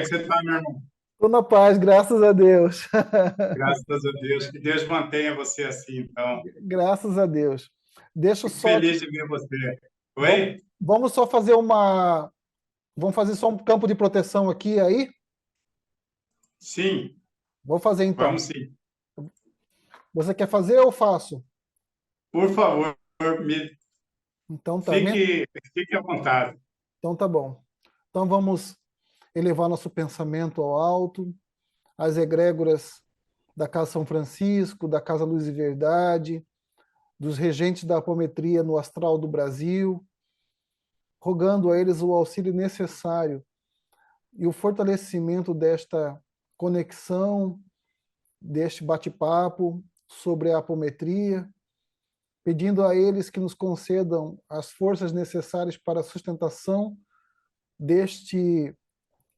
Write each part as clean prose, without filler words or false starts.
que você está, meu irmão? Tô na paz, graças a Deus. Graças a Deus. Que Deus mantenha você assim, então. Graças a Deus. Deixa eu Fico só. feliz de ver você. Vamos, Oi? vamos só fazer uma. Vamos fazer só um campo de proteção aqui aí? Sim, Vou fazer então. vamos sim. Você quer fazer ou eu faço? Por favor, me Então tá, fique à vontade. então tá bom. Então vamos elevar nosso pensamento ao alto, às egrégoras da Casa São Francisco, da Casa Luz e Verdade, dos regentes da apometria no astral do Brasil, rogando a eles o auxílio necessário e o fortalecimento desta conexão, deste bate-papo sobre a apometria, pedindo a eles que nos concedam as forças necessárias para a sustentação deste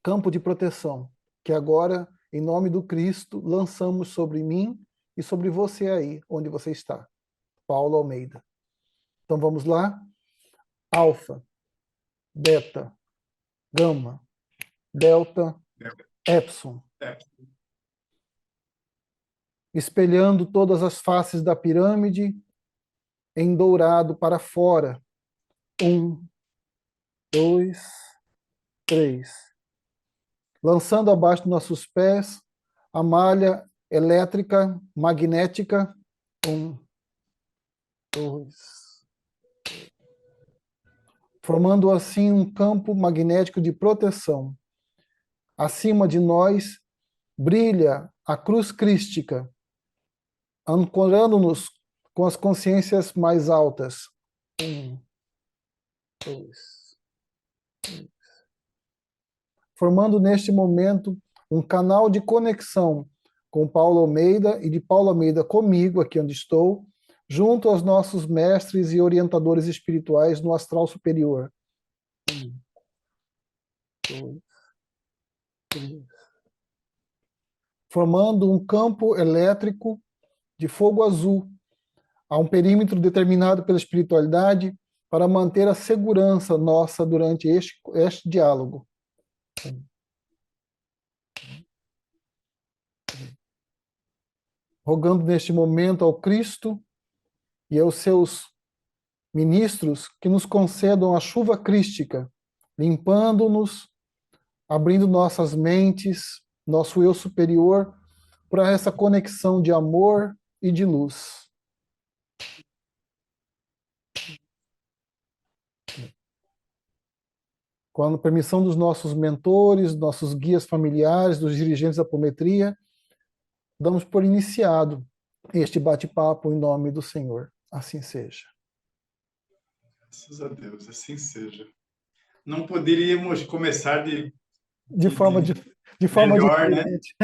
campo de proteção, que agora, em nome do Cristo, lançamos sobre mim e sobre você aí, onde você está. Paulo Almeida. Então vamos lá? Alfa, beta, gama, delta, epsilon. É, Espelhando todas as faces da pirâmide em dourado para fora. 1, 2, 3. Lançando abaixo dos nossos pés a malha elétrica magnética. 1, 2. Formando assim um campo magnético de proteção. Acima de nós brilha a cruz crística, ancorando-nos com as consciências mais altas. 1, 2. Formando neste momento um canal de conexão com Paulo Almeida e de Paulo Almeida comigo, aqui onde estou, junto aos nossos mestres e orientadores espirituais no astral superior. 1, 2, 3. Formando um campo elétrico de fogo azul a um perímetro determinado pela espiritualidade para manter a segurança nossa durante este diálogo. Rogando neste momento ao Cristo e aos seus ministros que nos concedam a chuva crística, limpando-nos, abrindo nossas mentes, nosso eu superior, para essa conexão de amor e de luz. Com a permissão dos nossos mentores, nossos guias familiares, dos dirigentes da apometria, damos por iniciado este bate-papo em nome do Senhor. Assim seja. graças a Deus, assim seja. Não poderíamos começar De forma, de de forma melhor, né? diferente,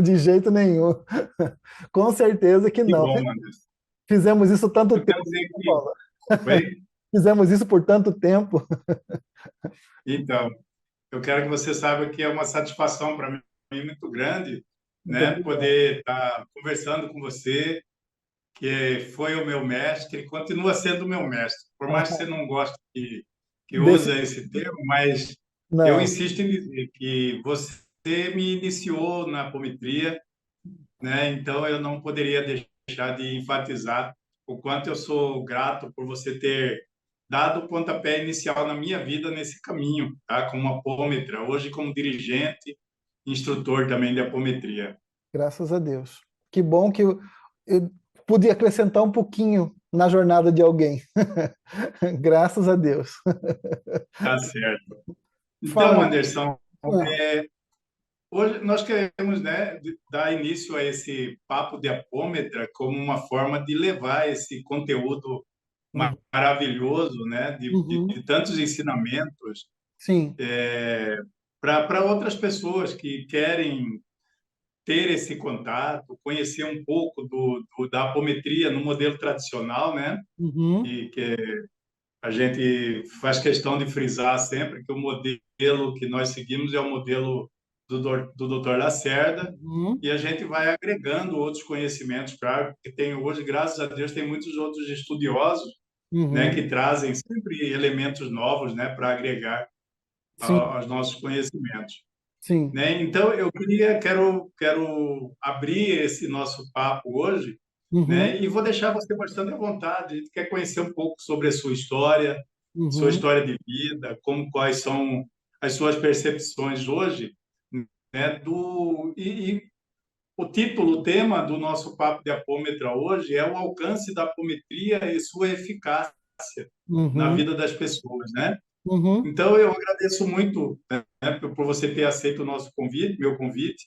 de jeito nenhum. Com certeza que Que não. bom, Anderson. Fizemos isso tanto Eu quero tempo, dizer que, Paulo. oi? Fizemos isso por tanto tempo. Então, eu quero que você saiba que é uma satisfação para mim muito grande, Muito né, obrigado. poder estar conversando com você, que foi o meu mestre e continua sendo o meu mestre. Por mais que você não goste que Desse, usa esse termo, mas eu não, insisto em dizer que você me iniciou na apometria, né? Então eu não poderia deixar de enfatizar o quanto eu sou grato por você ter dado o pontapé inicial na minha vida nesse caminho, tá? Como apômetra, hoje como dirigente, instrutor também de apometria. graças a Deus. Que bom que eu pude acrescentar um pouquinho na jornada de alguém. Graças a Deus. Tá certo. Então, Fala. Anderson, Ah, hoje nós queremos, né, dar início a esse papo de apômetra como uma forma de levar esse conteúdo uhum, maravilhoso, né, uhum, de tantos ensinamentos sim. para outras pessoas que querem ter esse contato, conhecer um pouco da apometria no modelo tradicional, né, Uhum, e que a gente faz questão de frisar sempre que o modelo que nós seguimos é o modelo do Dr. Lacerda, uhum, e a gente vai agregando outros conhecimentos para que tem hoje, graças a Deus, tem muitos outros estudiosos, né, uhum, que trazem sempre elementos novos, né, para agregar sim. aos nossos conhecimentos. sim. né? Então, quero abrir esse nosso papo hoje, Uhum, né? E vou deixar você bastante à vontade. A gente quer conhecer um pouco sobre a sua uhum, história de vida, quais são as suas percepções hoje, né? E o título, o tema do nosso papo de apômetra hoje é o alcance da apometria e sua eficácia na uhum, vida das pessoas, né? uhum, Então, eu agradeço muito, né, por você ter aceito o nosso convite, meu convite,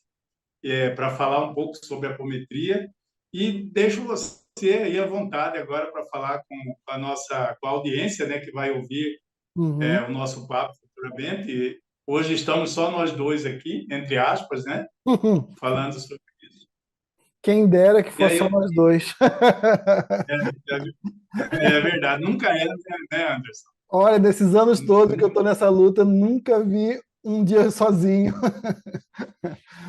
para falar um pouco sobre a apometria e deixo você aí à vontade agora para falar com a audiência, né, que vai ouvir uhum, o nosso papo futuramente. E hoje estamos só nós dois aqui, entre aspas, né, uhum. falando sobre isso. Quem dera que E fosse aí, só nós dois. é verdade, nunca é, né, Anderson? Olha, desses anos todos que eu estou nessa luta, nunca vi um dia sozinho.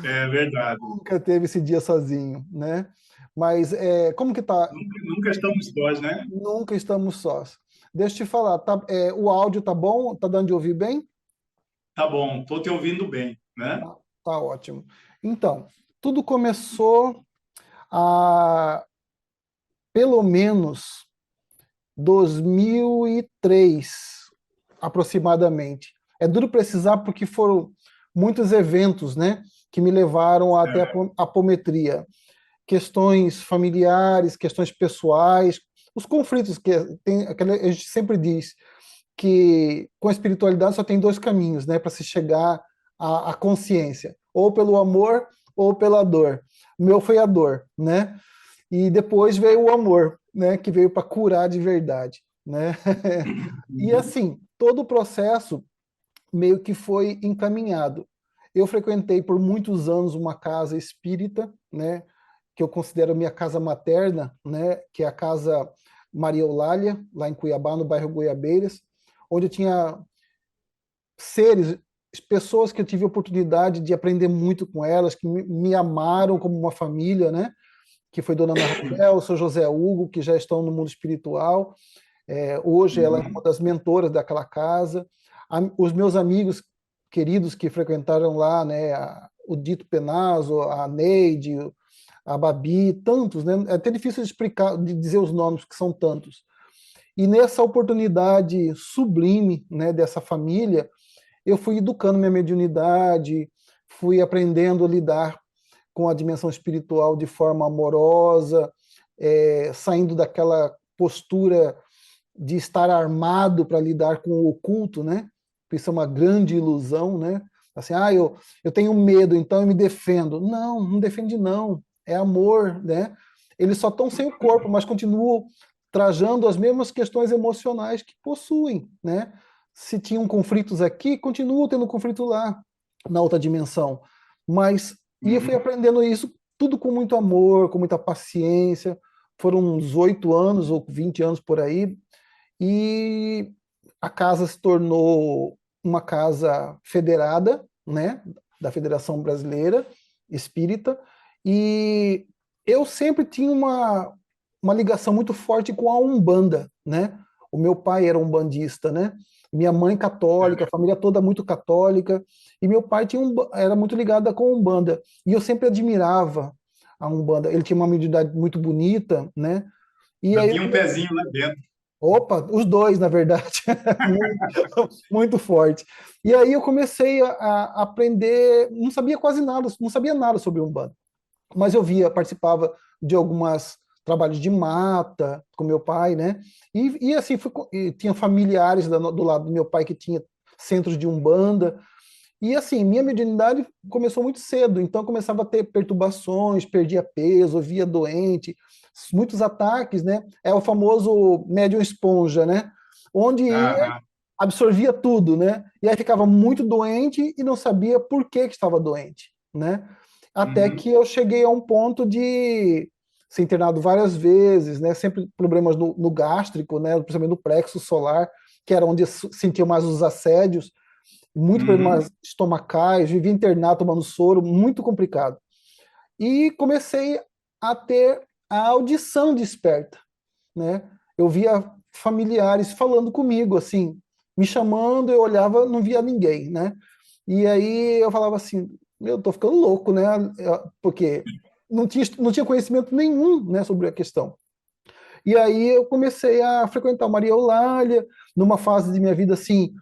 É verdade. Nunca teve esse dia sozinho, né? Mas como que tá? Nunca estamos sós, né? Nunca estamos sós. Deixa eu te falar, o áudio tá bom? Tá dando de ouvir bem? Tá bom, estou te ouvindo bem, né? Tá ótimo. Então, tudo começou a pelo menos 2003, aproximadamente. É duro precisar porque foram muitos eventos, né, que me levaram até a É, apometria. Questões familiares, questões pessoais, os conflitos a gente sempre diz que com a espiritualidade só tem dois caminhos, né, para se chegar à consciência, ou pelo amor ou pela dor. O meu foi a dor, né? E depois veio o amor, né, que veio para curar de verdade, né? E assim, todo o processo meio que foi encaminhado. Eu frequentei por muitos anos uma casa espírita, né, que eu considero minha casa materna, né, que é a casa Maria Eulália, lá em Cuiabá, no bairro Goiabeiras, onde eu tinha seres, pessoas que eu tive a oportunidade de aprender muito com elas, que me amaram como uma família, né? Que foi Dona Ana Raquel, o seu José Hugo, que já estão no mundo espiritual. Hoje ela é uma uhum, das mentoras daquela casa. Os meus amigos queridos que frequentaram lá, né? O Dito Penazo, a Neide, a Babi, tantos, né? É até difícil de explicar, de dizer os nomes, que são tantos. E nessa oportunidade sublime, né, dessa família, eu fui educando minha mediunidade, fui aprendendo a lidar com a dimensão espiritual de forma amorosa, saindo daquela postura de estar armado para lidar com o oculto, né? Isso é uma grande ilusão, né? Assim, eu tenho medo, então eu me defendo. Não, não defende não. É amor, né? Eles só estão sem o corpo, mas continuam trajando as mesmas questões emocionais que possuem, né? Se tinham conflitos aqui, continuam tendo conflito lá, na outra dimensão. E eu fui uhum. aprendendo isso tudo com muito amor, com muita paciência. Foram uns 8 anos ou 20 anos por aí, e a casa se tornou uma casa federada, né, da Federação Brasileira Espírita, e eu sempre tinha uma ligação muito forte com a Umbanda, né? O meu pai era umbandista, né? Minha mãe católica, a família toda muito católica, e meu pai era muito ligado com a Umbanda, e eu sempre admirava a Umbanda. Ele tinha uma mediunidade muito bonita, né? E Já aí eu tinha um pezinho lá dentro. Opa, os dois, na verdade, muito, muito forte. E aí eu comecei a aprender, não sabia quase nada, não sabia nada sobre Umbanda, mas eu via, participava de algumas trabalhos de mata com meu pai, né? E assim, e tinha familiares do lado do meu pai que tinha centros de Umbanda, e assim, minha mediunidade começou muito cedo, então começava a ter perturbações, perdia peso, via doente, muitos ataques, né? É o famoso médium esponja, né? Onde ia, Aham, absorvia tudo, né? E aí ficava muito doente e não sabia por que estava doente, né? Até uhum, que eu cheguei a um ponto de ser internado várias vezes, né? Sempre problemas no gástrico, né? Principalmente no plexo solar, que era onde eu sentia mais os assédios, muito problemas uhum, estomacais, vivia internado tomando soro, muito complicado. E comecei a ter a audição desperta, né? Eu via familiares falando comigo, assim, me chamando, eu olhava, não via ninguém, né? E aí eu falava assim, meu, tô ficando louco, né? Porque não tinha conhecimento nenhum, né, sobre a questão. E aí eu comecei a frequentar Maria Eulália, numa fase de minha vida assim,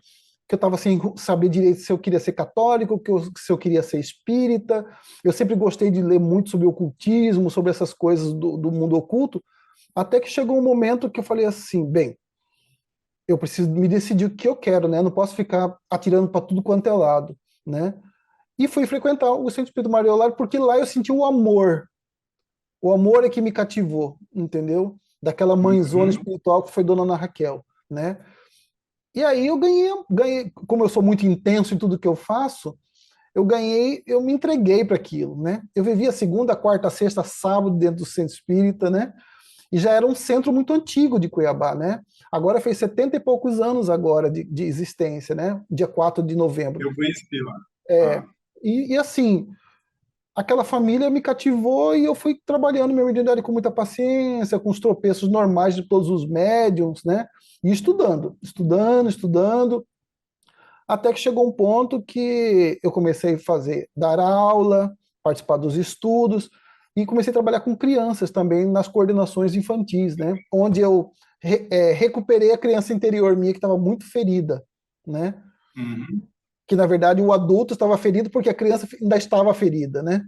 que eu estava sem saber direito se eu queria ser católico, se eu queria ser espírita. Eu sempre gostei de ler muito sobre ocultismo, sobre essas coisas do mundo oculto, até que chegou um momento que eu falei assim, bem, eu preciso me decidir o que eu quero, né? Eu não posso ficar atirando para tudo quanto é lado, né? E fui frequentar o Centro Espírita Maria Eulália porque lá eu senti o amor. O amor é que me cativou, entendeu? Daquela mãezona Uhum. espiritual que foi Dona Ana Raquel, né? E aí eu ganhei, como eu sou muito intenso em tudo que eu faço, eu me entreguei para aquilo, né? Eu vivia segunda, quarta, sexta, sábado dentro do centro espírita, né? E já era um centro muito antigo de Cuiabá, né? Agora fez 70 e poucos anos agora de existência, né? Dia 4 de novembro. Eu conheci lá. É, Ah, e assim, aquela família me cativou e eu fui trabalhando minha mediunidade com muita paciência, com os tropeços normais de todos os médiums, né? E estudando, até que chegou um ponto que eu comecei a dar aula, participar dos estudos, e comecei a trabalhar com crianças também nas coordenações infantis, né? Onde eu recuperei a criança interior minha que estava muito ferida, né? uhum. Que na verdade o adulto estava ferido porque a criança ainda estava ferida, né?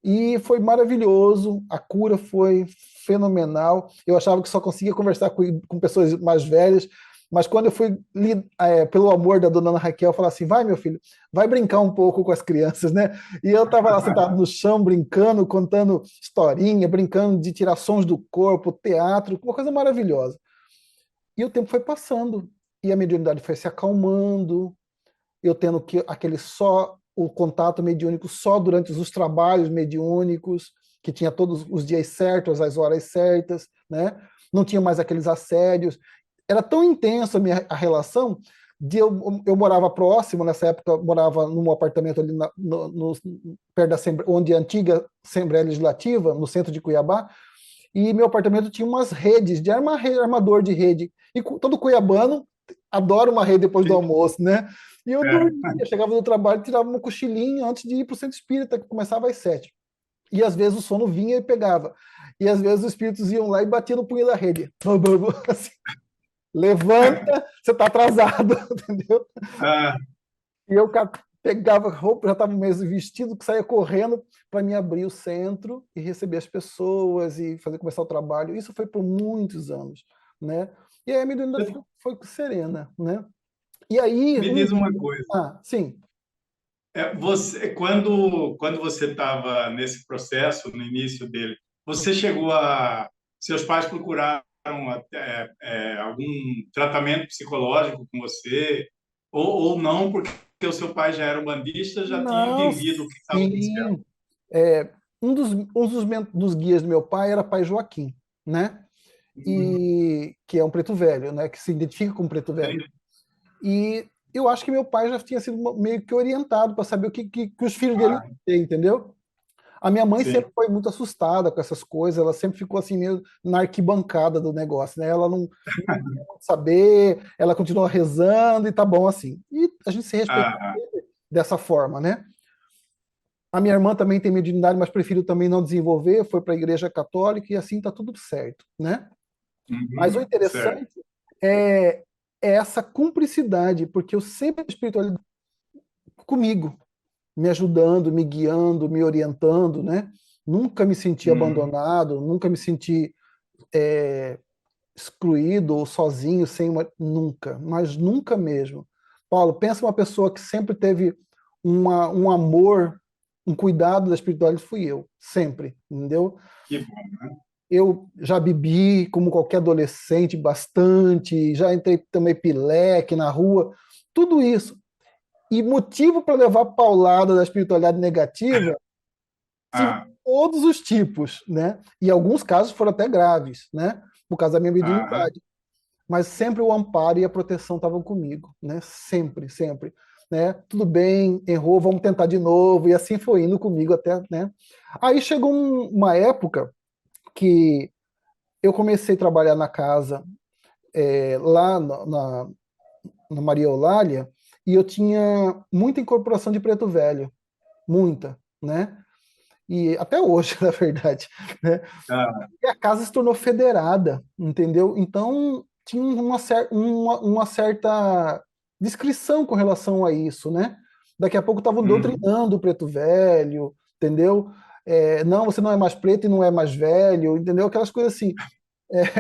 E foi maravilhoso, a cura foi fenomenal. Eu achava que só conseguia conversar com pessoas mais velhas, mas quando eu fui, pelo amor da dona Ana Raquel, falar assim: vai, meu filho, vai brincar um pouco com as crianças, né? E eu estava lá sentado no chão, brincando, contando historinha, brincando de tirar sons do corpo, teatro, uma coisa maravilhosa. E o tempo foi passando, e a mediunidade foi se acalmando, eu tendo que aquele só o contato mediúnico só durante os trabalhos mediúnicos, que tinha todos os dias certos, as horas certas, né? Não tinha mais aqueles assédios. Era tão intensa a relação eu morava próximo, nessa época morava num apartamento ali perto onde é a antiga Assembleia Legislativa, no centro de Cuiabá, e meu apartamento tinha umas redes, armador de rede. E todo cuiabano adora uma rede depois do Sim. almoço, né? E eu É. dormia, chegava do trabalho, tirava um cochilinho antes de ir para o centro espírita, que começava às 7. E às vezes o sono vinha e pegava. E às vezes os espíritos iam lá e batiam no punho da rede. Assim, levanta, você está atrasado, entendeu? Ah, E eu pegava roupa, já estava mesmo vestido, que saía correndo para me abrir o centro e receber as pessoas e fazer começar o trabalho. Isso foi por muitos anos, né? E aí a minha vida foi serena, né? E aí, me diz uma coisa. sim. Quando você estava nesse processo, no início dele, você chegou a... Seus pais procuraram algum tratamento psicológico com você? Ou não, porque o seu pai já era um bandista, já tinha Não, entendido o que estava acontecendo? sim. Um dos guias do meu pai era pai Joaquim, né? Uhum. E que é um preto velho, né? Que se identifica como preto velho. Sim. E eu acho que meu pai já tinha sido meio que orientado para saber o que os filhos dele iam Ah, ter, entendeu? A minha mãe sim. sempre foi muito assustada com essas coisas, ela sempre ficou assim meio na arquibancada do negócio, né? Ela não queria muito saber, ela continua rezando e tá bom assim. E a gente se respeita Ah, dessa forma, né? A minha irmã também tem mediunidade, mas preferiu também não desenvolver, foi para a igreja católica e assim tá tudo certo, né? Mas o certo. interessante é, é essa cumplicidade, porque eu sempre a espiritualidade comigo, me ajudando, me guiando, me orientando, né? Nunca me senti Uhum. abandonado, nunca me senti excluído ou sozinho, nunca, mas nunca mesmo. Paulo, pensa uma pessoa que sempre teve um amor, um cuidado da espiritualidade, fui eu, sempre, entendeu? Que bom. Eu já bebi, como qualquer adolescente, bastante, já entrei também pileque na rua, tudo isso. E motivo para levar paulada da espiritualidade negativa, tive Ah, todos os tipos, né? E alguns casos foram até graves, né? Por causa da minha ah, mediunidade. Mas sempre o amparo e a proteção estavam comigo, né? Sempre, sempre. Né? Tudo bem, errou, vamos tentar de novo, e assim foi indo comigo até, né? Aí chegou uma época que eu comecei a trabalhar na casa, lá na Maria Eulália, e eu tinha muita incorporação de preto velho, muita, né? E até hoje, na verdade, né? Ah, E a casa se tornou federada, entendeu? Então tinha uma certa discrição com relação a isso, né? Daqui a pouco estavam uhum, doutrinando o preto velho, entendeu? Não, você não é mais preto e não é mais velho, entendeu? Aquelas coisas assim.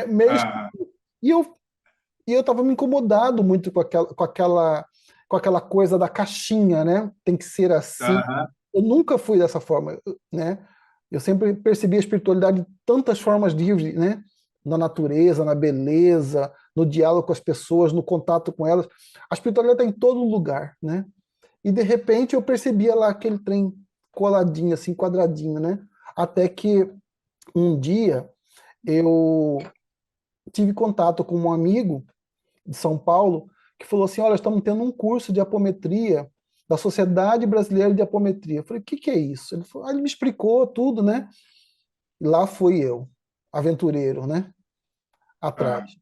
Meio... ah, E eu e eu estava me incomodado muito com aquela coisa da caixinha, né? Tem que ser assim. aham, Eu nunca fui dessa forma, né? Eu sempre percebi a espiritualidade de tantas formas livres, né? Na natureza, na beleza, no diálogo com as pessoas, no contato com elas. A espiritualidade está em todo lugar, né? E de repente eu percebia lá aquele trem coladinho, assim, quadradinho, né? Até que um dia eu tive contato com um amigo de São Paulo, que falou assim: olha, estamos tendo um curso de apometria da Sociedade Brasileira de Apometria. Eu falei: o que, que é isso? Ele me explicou tudo, né? E lá fui eu, aventureiro, né? Atrás. ah.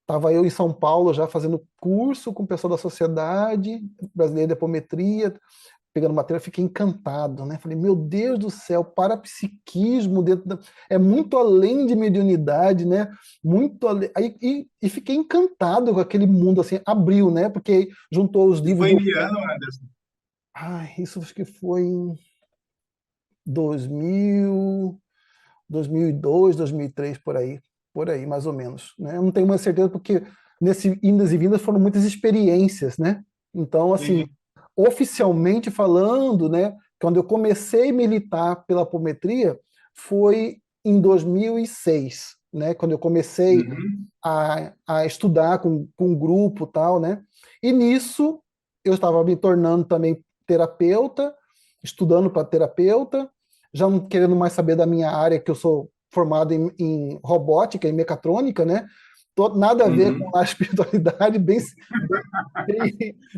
Estava eu em São Paulo já fazendo curso com o pessoal da Sociedade Brasileira de Apometria, pegando matéria, fiquei encantado, né? Falei, meu Deus do céu, parapsiquismo é muito além de mediunidade, né? Muito além. E fiquei encantado com aquele mundo assim, abriu, né? Porque juntou os E livros foi do. em que ano, Anderson? Ai, isso acho que foi em 2000, 2002, 2003, por aí, mais ou menos, né? Eu não tenho mais certeza porque nesse indas e vindas foram muitas experiências, né? Então, assim, Sim. oficialmente falando, né, quando eu comecei a militar pela apometria foi em 2006, né, quando eu comecei Uhum, a estudar com um grupo tal, né, e nisso eu estava me tornando também terapeuta, estudando para terapeuta, já não querendo mais saber da minha área, que eu sou formado em robótica e mecatrônica, né, nada a ver com uhum. a espiritualidade, bem,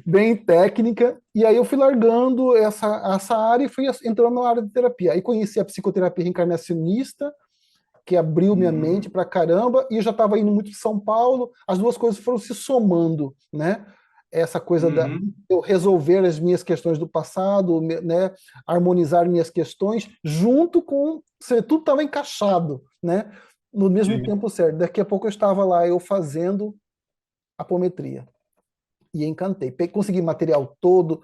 bem técnica, e aí eu fui largando essa área e fui entrando na área de terapia. Aí conheci a psicoterapia reencarnacionista, que abriu minha mente Uhum, pra caramba, e eu já estava indo muito para São Paulo, as duas coisas foram se somando, né? Essa coisa da uhum, eu resolver as minhas questões do passado, né? Harmonizar minhas questões, junto com. Tudo estava encaixado, né? No mesmo sim. tempo certo. Daqui a pouco eu estava lá, eu fazendo apometria e encantei. Consegui material todo.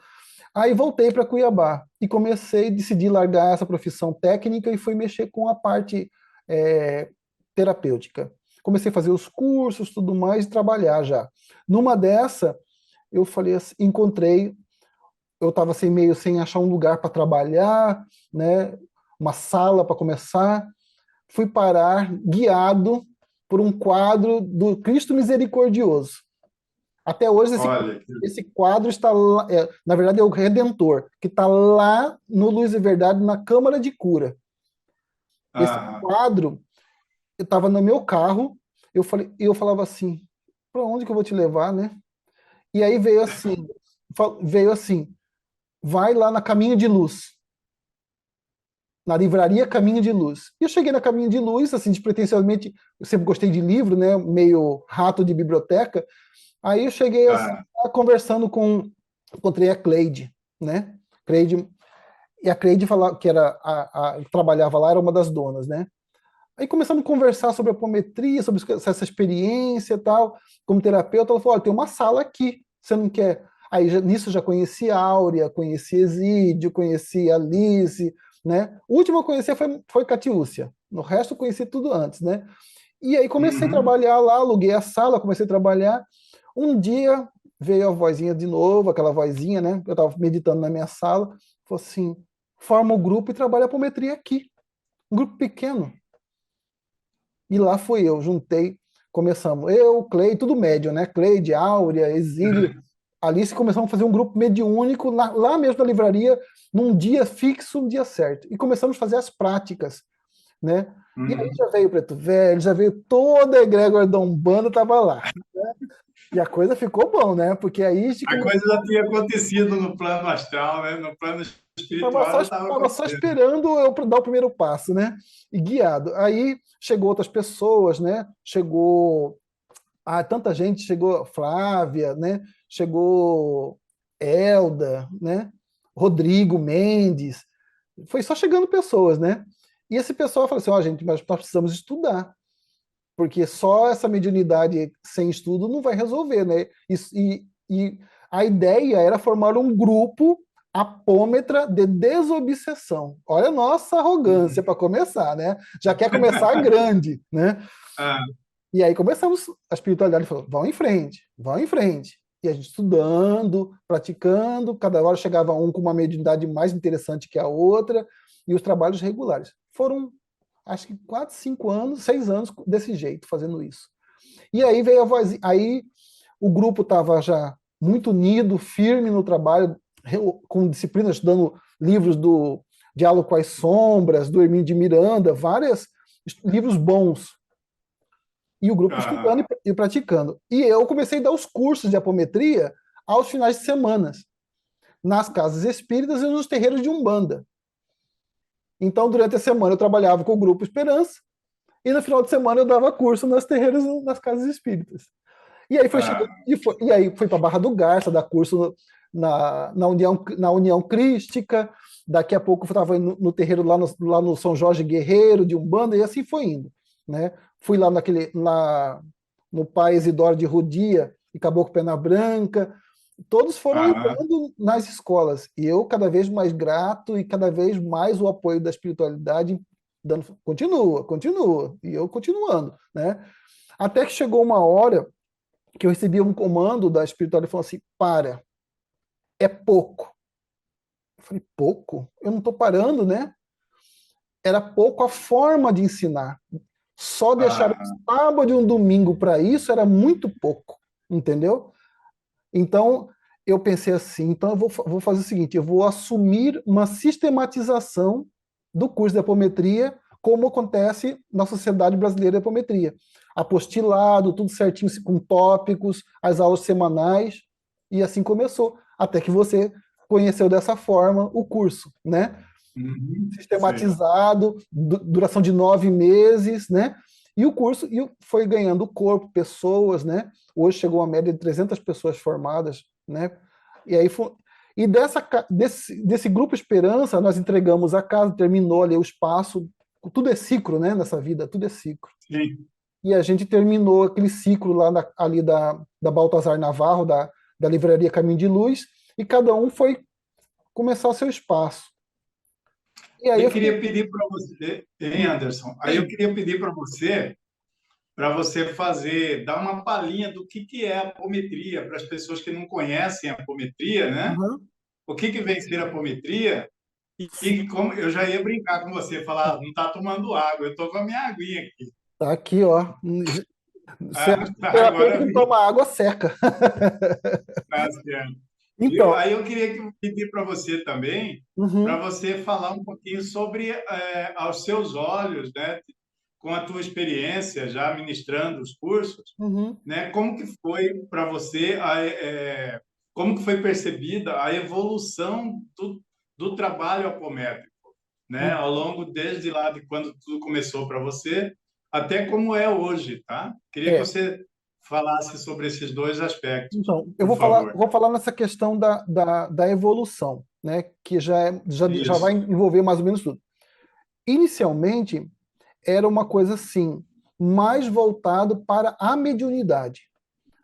Aí voltei para Cuiabá e comecei, decidi largar essa profissão técnica e fui mexer com a parte é, terapêutica. Comecei a fazer os cursos, tudo mais, e trabalhar já. Numa dessa, eu falei assim, encontrei, eu estava assim, meio sem achar um lugar para trabalhar, né, uma sala para começar. Fui parar guiado por um quadro do Cristo Misericordioso. Até hoje Olha, esse quadro está lá, na verdade é o Redentor, que está lá no Luz e Verdade, na Câmara de Cura. Esse ah, quadro, eu estava no meu carro, eu falava assim, para onde que eu vou te levar, né? E aí veio assim, vai lá na Caminho de Luz, na livraria Caminho de Luz. E eu cheguei na Caminho de Luz, assim, despretensiosamente, eu sempre gostei de livro, né? Meio rato de biblioteca. Aí eu cheguei assim, ah, conversando encontrei a Cleide, né? Cleide, e a Cleide falava que era trabalhava lá, era uma das donas, né? Aí começamos a conversar sobre apometria, sobre essa experiência e tal, como terapeuta, ela falou: olha, tem uma sala aqui, você não quer? Aí nisso já conheci a Áurea, conheci Exídio, conheci a Alice, né? O último que eu conheci foi Catiúcia, no resto eu conheci tudo antes, né? E aí comecei a uhum. trabalhar lá, aluguei a sala, comecei a trabalhar. Um dia veio a vozinha de novo, aquela vozinha, né? Eu estava meditando na minha sala, falou assim: forma o grupo e trabalha a apometria aqui. Um grupo pequeno. E lá fui eu, juntei, começamos. Eu, Clay, tudo médio, né? Cleide, Áurea, Exílio, Alice, começamos a fazer um grupo mediúnico lá mesmo na livraria, num dia fixo, um dia certo. E começamos a fazer as práticas, né? E aí Uhum. já veio o Preto Velho, já veio toda a egrégora da Umbanda, estava lá. E a coisa ficou bom, né? Porque aí a gente A coisa já tinha acontecido no plano astral, né? No plano espiritual já estava tava só acontecendo. esperando eu dar o primeiro passo, né? E guiado. Aí chegou outras pessoas, né? Chegou tanta gente, chegou Flávia, né? Chegou Elda, né? Rodrigo Mendes, foi só chegando pessoas, né? E esse pessoal falou assim, ó, gente, mas nós precisamos estudar, porque só essa mediunidade sem estudo não vai resolver, né? E a ideia era formar um grupo apômetra de desobsessão. Olha a nossa arrogância para começar, né? Já quer começar grande, né? Ah, E aí começamos, a espiritualidade falou, vão em frente, vão em frente. E a gente estudando, praticando, cada hora chegava um com uma mediunidade mais interessante que a outra, e os trabalhos regulares. Foram, acho que 4, 5 anos, 6 anos desse jeito, fazendo isso. E aí veio a voz, aí o grupo estava já muito unido, firme no trabalho, com disciplinas, estudando livros do Diálogo com as Sombras, do Hermínio de Miranda, vários livros bons, e o grupo ah, estudando e praticando. E eu comecei a dar os cursos de apometria aos finais de semana, nas casas espíritas e nos terreiros de Umbanda. Então, durante a semana, eu trabalhava com o grupo Esperança, e no final de semana eu dava curso nas terreiros, nas casas espíritas. E aí foi chegando, ah, e aí fui para Barra do Garça, dar curso na União Crística, daqui a pouco eu estava no terreiro lá no São Jorge Guerreiro, de Umbanda, e assim foi indo. Né? Fui lá no Pai Isidoro de Rodia, e Caboclo Pena Branca, todos foram ah, entrando nas escolas, e eu cada vez mais grato, e cada vez mais o apoio da espiritualidade, dando, continua, continua, e eu continuando. Né? Até que chegou uma hora que eu recebi um comando da espiritualidade e falou assim, para, é pouco. Eu falei, pouco? Eu não estou parando, né? Era pouco a forma de ensinar. Só deixar um ah. sábado e um domingo para isso era muito pouco, entendeu? Então, eu pensei assim, então vou fazer o seguinte, eu vou assumir uma sistematização do curso de apometria, como acontece na Sociedade Brasileira de Apometria. Apostilado, tudo certinho, com tópicos, as aulas semanais, e assim começou, até que você conheceu dessa forma o curso, né? Sei. Sistematizado, duração de 9 meses, né? E o curso foi ganhando corpo, pessoas, né? Hoje chegou a média de 300 pessoas formadas, né? E aí foi, e desse grupo Esperança, nós entregamos a casa, terminou ali o espaço, tudo é ciclo, né? Nessa vida, tudo é ciclo. Sim. E a gente terminou aquele ciclo lá ali da Baltazar Navarro, da livraria Caminho de Luz, e cada um foi começar o seu espaço. E aí eu Eu fiquei, queria pedir para você, hein, Anderson? Aí eu queria pedir para você fazer, dar uma palhinha do que é a apometria, para as pessoas que não conhecem a apometria, né? uhum. O que vem ser a apometria? E como eu já ia brincar com você, falar, não está tomando água, eu estou com a minha aguinha aqui. Tá aqui, ó. Você Ah, acha que terapeuta agora não vi. toma água seca. Tá certo. Então, Aí eu queria pedir para você também, para uhum, você falar um pouquinho sobre, aos seus olhos, né, com a tua experiência já ministrando os cursos, uhum, né, como que foi para você, como que foi percebida a evolução do trabalho apométrico, né, uhum. ao longo desde lá de quando tudo começou para você até como é hoje, tá? Queria que É, você falasse sobre esses dois aspectos, então, eu por favor. vou falar nessa questão da evolução, né, que já vai Isso. envolver mais ou menos tudo. Inicialmente, era uma coisa assim, mais voltado para a mediunidade.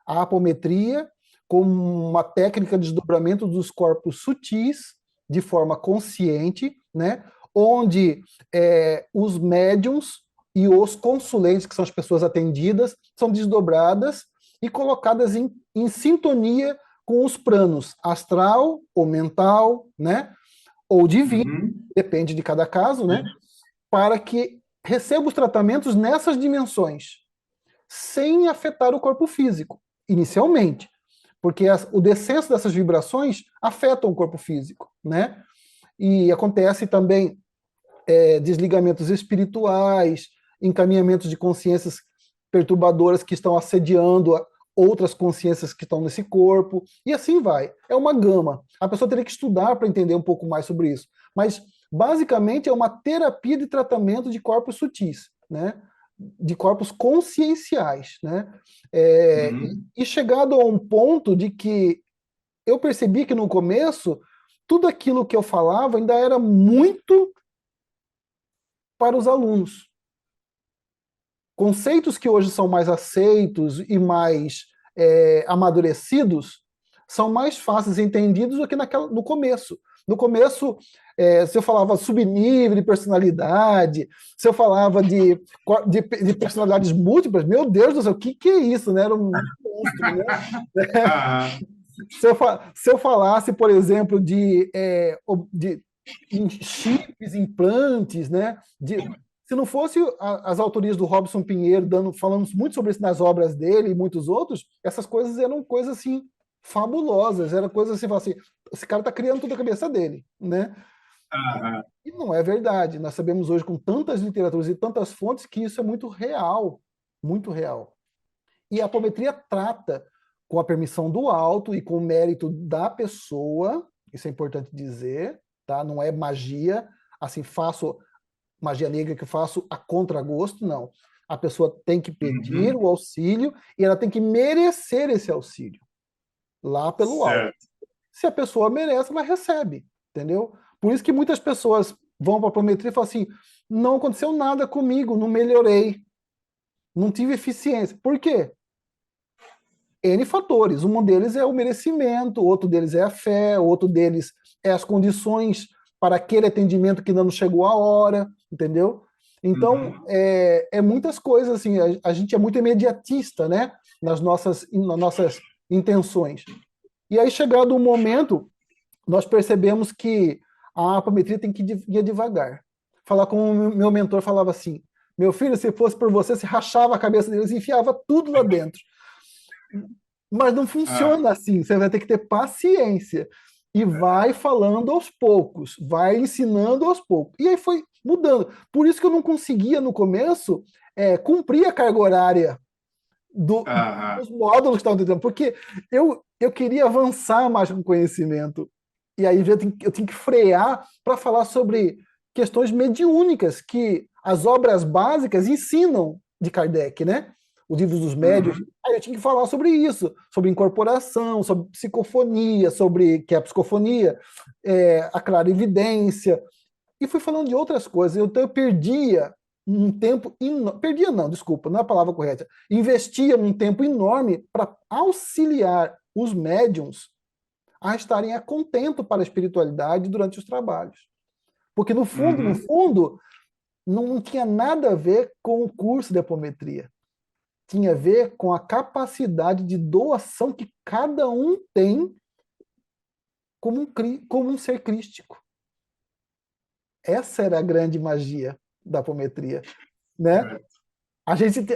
A apometria, como uma técnica de desdobramento dos corpos sutis, de forma consciente, né? Onde os médiums e os consulentes, que são as pessoas atendidas, são desdobradas e colocadas em sintonia com os planos astral ou mental, né? Ou divino, Uhum. depende de cada caso, né? Para que receba os tratamentos nessas dimensões, sem afetar o corpo físico, inicialmente, porque o descenso dessas vibrações afetam o corpo físico, né? E acontece também desligamentos espirituais, encaminhamentos de consciências perturbadoras que estão assediando outras consciências que estão nesse corpo, e assim vai. É uma gama. A pessoa teria que estudar para entender um pouco mais sobre isso. Mas, basicamente, é uma terapia de tratamento de corpos sutis, né? De corpos conscienciais. Né? Uhum. E chegado a um ponto de que eu percebi que no começo, tudo aquilo que eu falava ainda era muito para os alunos. Conceitos que hoje são mais aceitos e mais amadurecidos são mais fáceis entendidos do que no começo. No começo, se eu falava subnível de personalidade, se eu falava de personalidades múltiplas, meu Deus do céu, o que é isso? Né? Era um monstro, né? Se eu falasse, por exemplo, de chips, implantes, né? Se não fosse as autorias do Robson Pinheiro falando muito sobre isso nas obras dele e muitos outros, essas coisas eram coisas assim fabulosas, era coisas assim, assim, esse cara está criando tudo a cabeça dele, né? E não é verdade. Nós sabemos hoje com tantas literaturas e tantas fontes que isso é muito real, muito real. E a apometria trata com a permissão do alto e com o mérito da pessoa, isso é importante dizer, tá? Não é magia, assim, faço magia negra que eu faço a contragosto, não. A pessoa tem que pedir o auxílio e ela tem que merecer esse auxílio, lá pelo alto. Se a pessoa merece, ela recebe, entendeu? Por isso que muitas pessoas vão para a apometria e falam assim, não aconteceu nada comigo, não melhorei, não tive eficiência. Por quê? N fatores. Um deles é o merecimento, outro deles é a fé, outro deles é as condições para aquele atendimento que ainda não chegou a hora, entendeu? Então, é muitas coisas, assim, a gente é muito imediatista, né, nas nossas intenções. E aí, chegado o momento, nós percebemos que a apometria tem que ir devagar. Falar como o meu mentor falava assim, meu filho, se fosse por você, se rachava a cabeça deles e enfiava tudo lá dentro. Mas não funciona assim, você vai ter que ter paciência. E vai falando aos poucos, vai ensinando aos poucos. E aí foi mudando. Por isso que eu não conseguia, no começo, cumprir a carga horária dos módulos que estavam tentando, porque eu queria avançar mais com conhecimento. E aí eu tinha que frear para falar sobre questões mediúnicas que as obras básicas ensinam de Kardec, né? Os livros dos médios. Aí eu tinha que falar sobre isso, sobre incorporação, sobre psicofonia, sobre que é a psicofonia, a clarividência, e fui falando de outras coisas. Então eu perdia um tempo perdia não, desculpa, não é a palavra correta. Investia um tempo enorme para auxiliar os médiums a estarem a contento para a espiritualidade durante os trabalhos. Porque no fundo, não tinha nada a ver com o curso de apometria. Tinha a ver com a capacidade de doação que cada um tem como um ser crístico. Essa era a grande magia da apometria, né?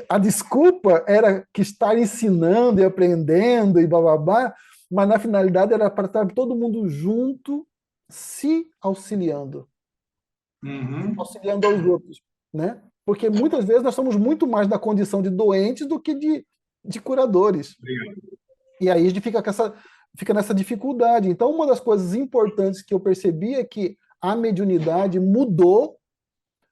A desculpa era que estar ensinando e aprendendo e bababá, mas na finalidade era para estar todo mundo junto, se auxiliando. Auxiliando aos outros, né? Porque muitas vezes nós somos muito mais na condição de doentes do que de curadores. E aí a gente fica nessa dificuldade. Então, uma das coisas importantes que eu percebi é que a mediunidade mudou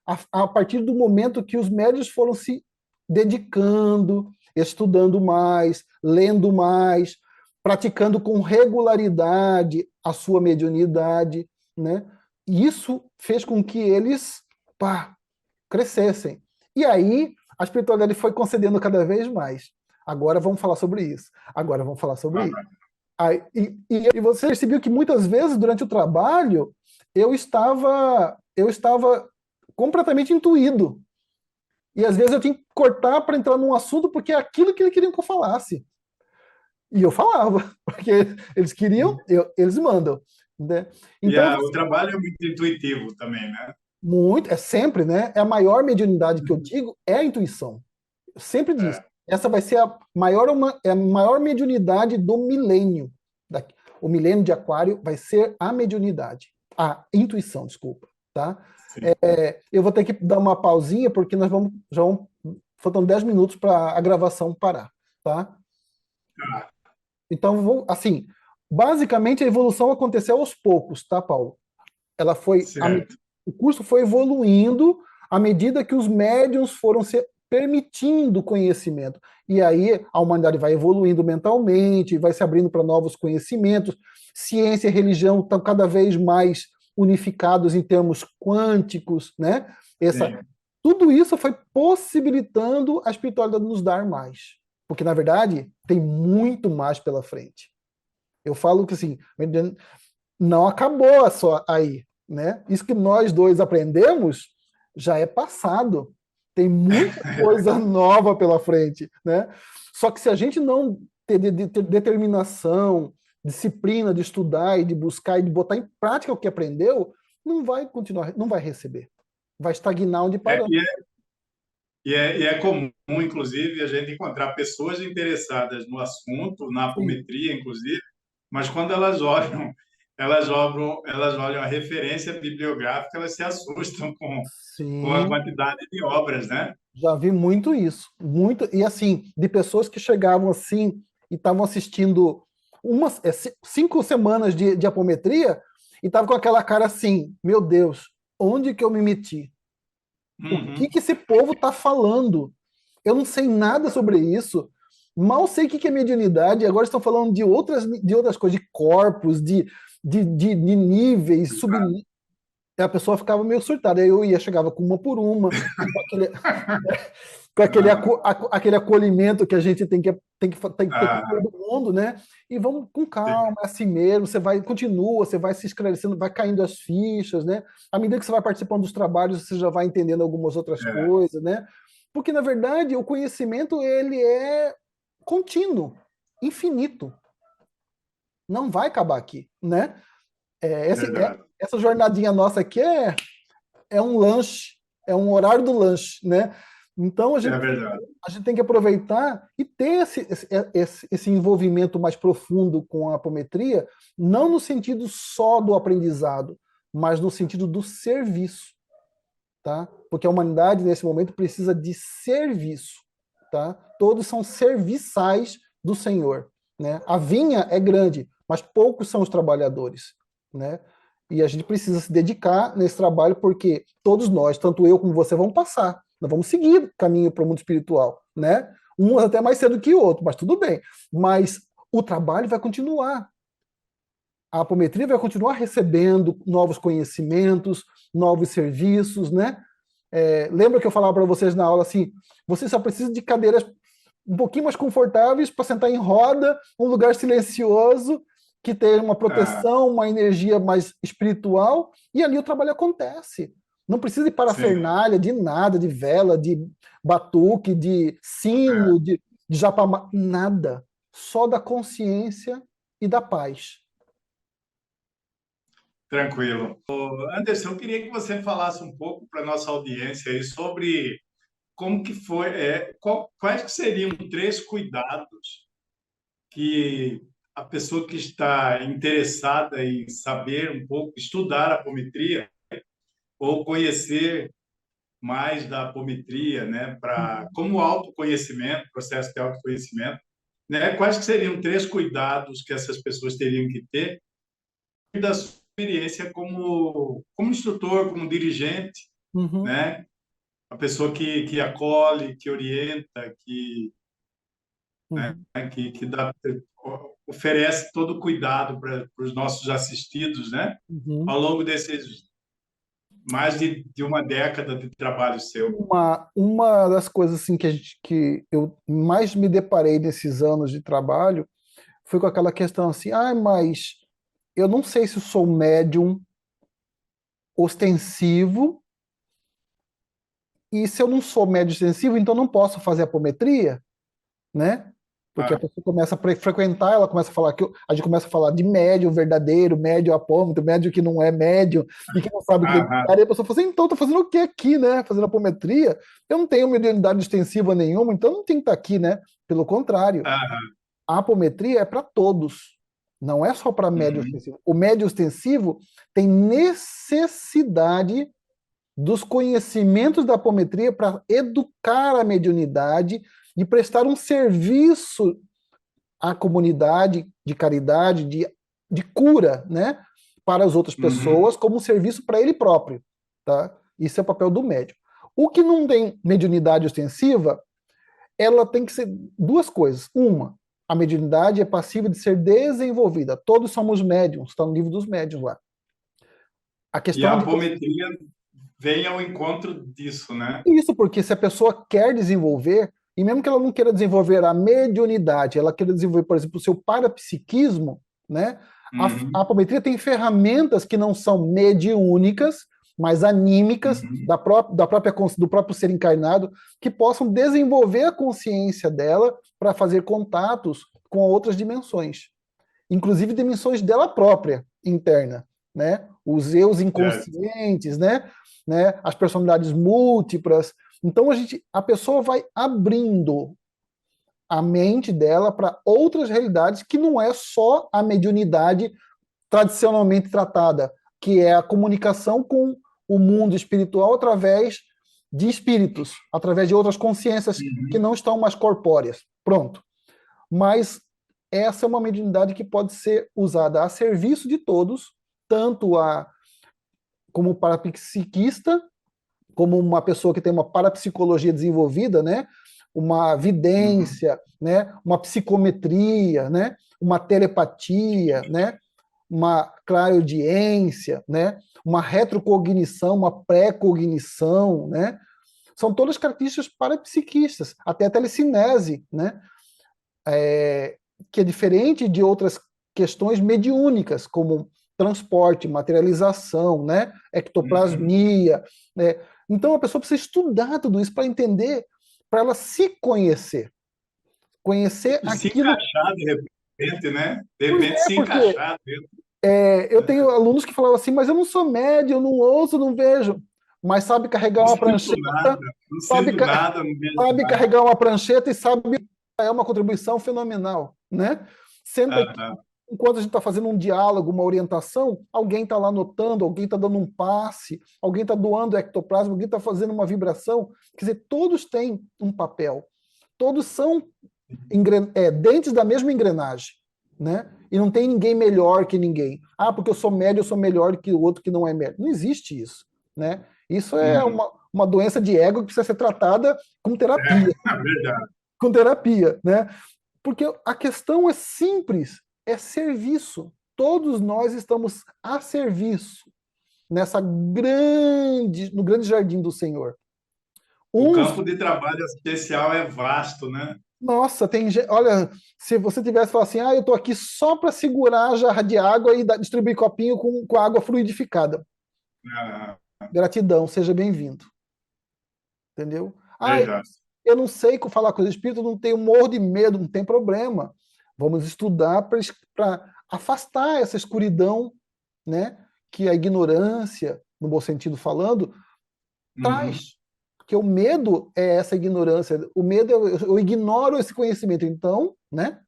a partir do momento que os médios foram se dedicando, estudando mais, lendo mais, praticando com regularidade a sua mediunidade, né? E isso fez com que eles crescessem. E aí a espiritualidade foi concedendo cada vez mais. Agora vamos falar sobre isso. Agora vamos falar sobre isso. Aí, e você percebeu que muitas vezes durante o trabalho eu estava completamente intuído. E às vezes eu tinha que cortar para entrar num assunto porque é aquilo que eles queriam que eu falasse. E eu falava, porque eles queriam, eles mandam. Né? Então, o trabalho é muito intuitivo também, né? Muito, é sempre, né? É a maior mediunidade que eu digo, é a intuição. Eu sempre disse. Essa vai ser a maior mediunidade do milênio. O milênio de Aquário vai ser a mediunidade. A intuição, desculpa. Tá? Eu vou ter que dar uma pausinha, porque nós já vamos faltam 10 minutos para a gravação parar. Tá? Então, assim, basicamente a evolução aconteceu aos poucos, tá, Paulo? O curso foi evoluindo à medida que os médiums foram se permitindo conhecimento. E aí a humanidade vai evoluindo mentalmente, vai se abrindo para novos conhecimentos. Ciência e religião estão cada vez mais unificados em termos quânticos, né? Sim. Tudo isso foi possibilitando a espiritualidade nos dar mais. Porque, na verdade, tem muito mais pela frente. Eu falo que, assim, não acabou só aí, né? Isso que nós dois aprendemos já é passado. Tem muita coisa nova pela frente, né? Só que se a gente não ter determinação, disciplina de estudar e de buscar e de botar em prática o que aprendeu, não vai continuar, não vai receber. Vai estagnar onde É, paramos. e é comum, inclusive, a gente encontrar pessoas interessadas no assunto, na Sim, apometria, inclusive, mas quando elas olham a referência bibliográfica, elas se assustam com a sim, quantidade de obras, né? já vi muito isso, muito, e assim, de pessoas que chegavam assim e estavam assistindo 5 semanas de apometria e estavam com aquela cara assim, meu Deus, onde que eu me meti? O que Uhum. esse povo está falando? Eu não sei nada sobre isso. Mal sei o que é mediunidade. Agora estão falando de outras coisas, de corpos, de níveis, subníveis. A pessoa ficava meio surtada. Aí eu ia, chegava com uma por uma, com Ah, aquele acolhimento que a gente tem que ter com ah, todo mundo, né? E vamos com sim, calma, é assim mesmo, continua, você vai se esclarecendo, vai caindo as fichas, né? À medida que você vai participando dos trabalhos, você já vai entendendo algumas outras é, coisas, né? Porque, na verdade, o conhecimento, ele é contínuo, infinito, não vai acabar aqui, né? verdade. Essa jornadinha nossa aqui é um lanche, é um horário do lanche, né? Então É verdade. a gente tem que aproveitar e ter esse envolvimento mais profundo com a apometria, não no sentido só do aprendizado, mas no sentido do serviço, tá? Porque a humanidade nesse momento precisa de serviço, tá? Todos são serviçais do Senhor, né? A vinha é grande, mas poucos são os trabalhadores, né? E a gente precisa se dedicar nesse trabalho porque todos nós, tanto eu como você, vamos passar. Nós vamos seguir caminho para o mundo espiritual, né? Um até mais cedo que o outro, mas tudo bem. Mas o trabalho vai continuar. A apometria vai continuar recebendo novos conhecimentos, novos serviços, né? Lembra que eu falava para vocês na aula assim, você só precisa de cadeiras um pouquinho mais confortáveis para sentar em roda, um lugar silencioso, que tem uma Ah, proteção, uma energia mais espiritual, e ali o trabalho acontece. Não precisa de sim, parafernália, de nada, de vela, de batuque, de é, sino, de japamá, nada. Só da consciência e da paz. tranquilo. Ô, Anderson, eu queria que você falasse um pouco para a nossa audiência aí sobre como que foi, quais que seriam três cuidados que a pessoa que está interessada em saber um pouco, estudar a apometria ou conhecer mais da apometria, né, para como autoconhecimento, processo de autoconhecimento, né, quais que seriam três cuidados que essas pessoas teriam que ter da sua experiência como instrutor, como dirigente, Uhum, né, a pessoa que acolhe, que orienta, né, uhum, que dá, oferece todo o cuidado para os nossos assistidos, né, uhum. ao longo desses mais de uma década de trabalho seu. Uma das coisas assim, que eu mais me deparei nesses anos de trabalho foi com aquela questão assim, mas eu não sei se eu sou médium ostensivo, e se eu não sou médium ostensivo, então não posso fazer apometria, né? Porque a Ah, pessoa começa a frequentar, ela começa a falar que a gente começa a falar de médium verdadeiro, médium apômetro, médium que não é médium e que não sabe o que tem. ah, Aí a pessoa fala assim, então, tô fazendo o que aqui, né? Fazendo apometria? Eu não tenho mediunidade extensiva nenhuma, então não tem que estar aqui, né? Pelo contrário, ah, a apometria é para todos, não é só para médium uhum, ostensivo. O médium ostensivo tem necessidade dos conhecimentos da apometria para educar a mediunidade e prestar um serviço à comunidade de caridade, de cura, né, para as outras uhum, pessoas, como um serviço para ele próprio, tá? Isso é o papel do médium. O que não tem mediunidade ostensiva, ela tem que ser duas coisas. Uma, a mediunidade é passível de ser desenvolvida. Todos somos médiums, está no livro dos médiuns lá. A E questão a de apometria vem ao encontro disso, né? isso, porque se a pessoa quer desenvolver, e mesmo que ela não queira desenvolver a mediunidade, ela queira desenvolver, por exemplo, o seu parapsiquismo, né? A Uhum, apometria tem ferramentas que não são mediúnicas, mas anímicas, uhum, do próprio ser encarnado, que possam desenvolver a consciência dela para fazer contatos com outras dimensões, inclusive dimensões dela própria, interna, né? Os eus certo. inconscientes, né? As personalidades múltiplas. Então a pessoa vai abrindo a mente dela para outras realidades que não é só a mediunidade tradicionalmente tratada, que é a comunicação com o mundo espiritual através de espíritos, através de outras consciências que Uhum. não estão mais corpóreas. Pronto. Mas essa é uma mediunidade que pode ser usada a serviço de todos, tanto como parapsiquista, como uma pessoa que tem uma parapsicologia desenvolvida, né? Uma Uhum. vidência, né? Uma psicometria, né? Uma telepatia, né? Uma clareaudiência, né? Uma retrocognição, uma pré-cognição, né? São todas características parapsiquistas, até a telecinese, né? Que é diferente de outras questões mediúnicas, como transporte, materialização, né? Uhum. Ectoplasmia. Né? Então a pessoa precisa estudar tudo isso para entender, para ela se conhecer. Conhecer E se aquilo. encaixar de repente, né? De Pois repente é, se porque encaixar dentro. eu tenho alunos que falavam assim, mas eu não sou médio, eu não ouço, não vejo. Mas sabe carregar Não uma sinto prancheta, nada, não sabe, sinto nada, não vejo sabe nada. carregar uma prancheta e sabe é uma contribuição fenomenal, né? Sendo que Aham. enquanto a gente está fazendo um diálogo, uma orientação, alguém está lá anotando, alguém está dando um passe, alguém está doando ectoplasma, alguém está fazendo uma vibração. Quer dizer, todos têm um papel, todos são dentes da mesma engrenagem, né? E não tem ninguém melhor que ninguém. Ah, porque eu sou médio, eu sou melhor que o outro que não é médio. Não existe isso, né? Isso é Uhum. uma doença de ego que precisa ser tratada com terapia, É verdade. né? Porque a questão é simples, é serviço. Todos nós estamos a serviço no grande jardim do Senhor. O Uns, campo de trabalho especial é vasto, né? nossa, olha, se você tivesse falado assim, eu estou aqui só para segurar a jarra de água e distribuir copinho com água fluidificada. Ah, Gratidão, seja bem-vindo. Entendeu? verdade. Eu não sei falar com os espíritos, não tenho morro de medo, não tem problema. Vamos estudar para afastar essa escuridão, né, que a ignorância, no bom sentido falando, Uhum. traz. Porque o medo é essa ignorância, o medo eu ignoro esse conhecimento. Então, né?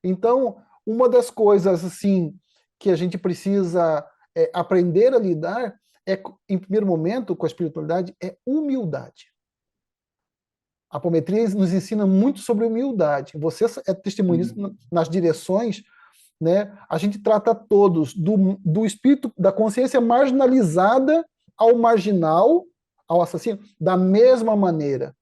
Então, uma das coisas assim que a gente precisa aprender a lidar em primeiro momento, com a espiritualidade, é humildade. A apometria nos ensina muito sobre humildade. Você é testemunha disso Uhum. nas direções, né? A gente trata todos do espírito, da consciência marginalizada ao marginal, ao assassino, da mesma maneira,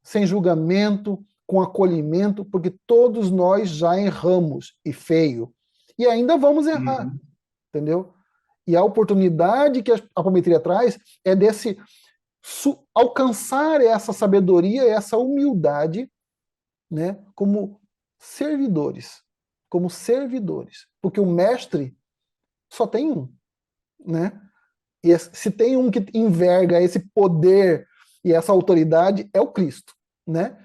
sem julgamento, com acolhimento, porque todos nós já erramos e feio. E ainda vamos errar, Uhum. entendeu? E a oportunidade que a apometria traz é desse alcançar essa sabedoria, essa humildade, né, como servidores, porque o mestre só tem um, né? E se tem um que enverga esse poder e essa autoridade é o Cristo, né?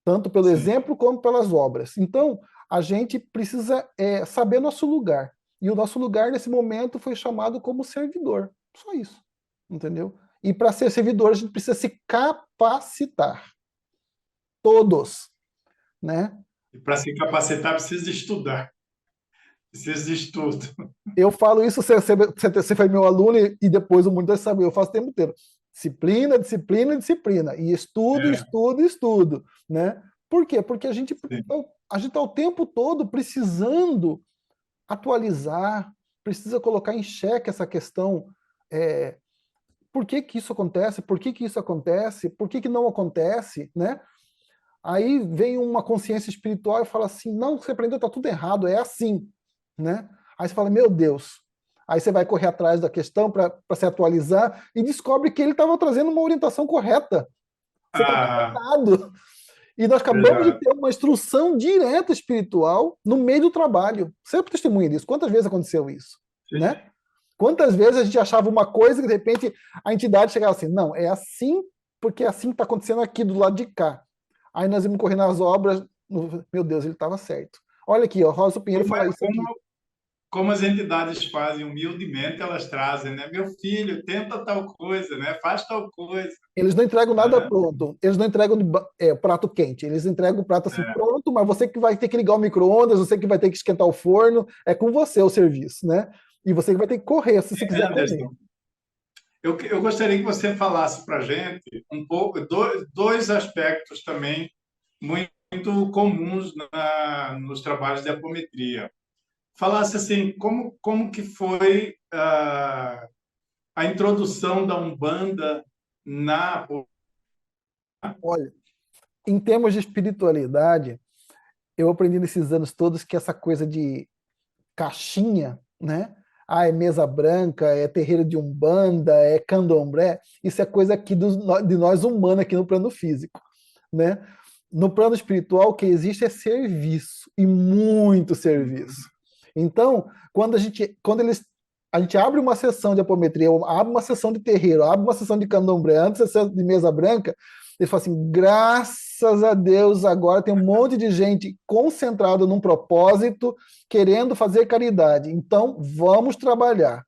Tanto pelo Sim. exemplo como pelas obras. Então, a gente precisa saber nosso lugar. E o nosso lugar nesse momento foi chamado como servidor. Só isso. Entendeu? E para ser servidor, a gente precisa se capacitar. Todos. Né? E para se capacitar, precisa estudar, precisa de estudo. Eu falo isso, você foi meu aluno e depois o mundo vai saber. Eu faço o tempo inteiro. Disciplina, disciplina, disciplina. E estudo, É, estudo, estudo. Né? Por quê? Porque sim. a gente está o tempo todo precisando atualizar, precisa colocar em xeque essa questão por que que isso acontece? Por que que isso acontece? Por que que não acontece, né? Aí vem uma consciência espiritual e fala assim, não, o que você aprendeu está tudo errado, é assim, né? Aí você fala, meu Deus. Aí você vai correr atrás da questão para se atualizar e descobre que ele estava trazendo uma orientação correta. Você está tudo Ah, errado. E nós acabamos de verdade. ter uma instrução direta espiritual no meio do trabalho. Você é testemunha disso. Quantas vezes aconteceu isso? Né? Quantas vezes a gente achava uma coisa e de repente a entidade chegava assim, não, é assim porque é assim que está acontecendo aqui do lado de cá. Aí nós íamos correr nas obras, meu Deus, ele estava certo. Olha aqui, ó, Rosa Pinheiro Como, fala isso aqui. como as entidades fazem humildemente, elas trazem, né? Meu filho, tenta tal coisa, né? Faz tal coisa, Eles não entregam nada né? pronto, eles não entregam prato quente, eles entregam o prato assim pronto, mas você que vai ter que ligar o micro-ondas, você que vai ter que esquentar o forno, é com você o serviço, né? E você que vai ter que correr se você quiser comer. Anderson, eu gostaria que você falasse para a gente um pouco, dois aspectos também muito comuns nos trabalhos de apometria. Falasse assim, como que foi a introdução da Umbanda na... Olha, em termos de espiritualidade, eu aprendi nesses anos todos que essa coisa de caixinha, né? Ah, é mesa branca, é terreiro de umbanda, é candomblé. Isso é coisa aqui de nós humanos aqui no plano físico, né? No plano espiritual, o que existe é serviço e muito serviço. Então, a gente abre uma sessão de apometria, abre uma sessão de terreiro, abre uma sessão de candomblé, antes da sessão de mesa branca, ele fala assim: graças a Deus, agora tem um monte de gente concentrada num propósito, querendo fazer caridade. Então, vamos trabalhar.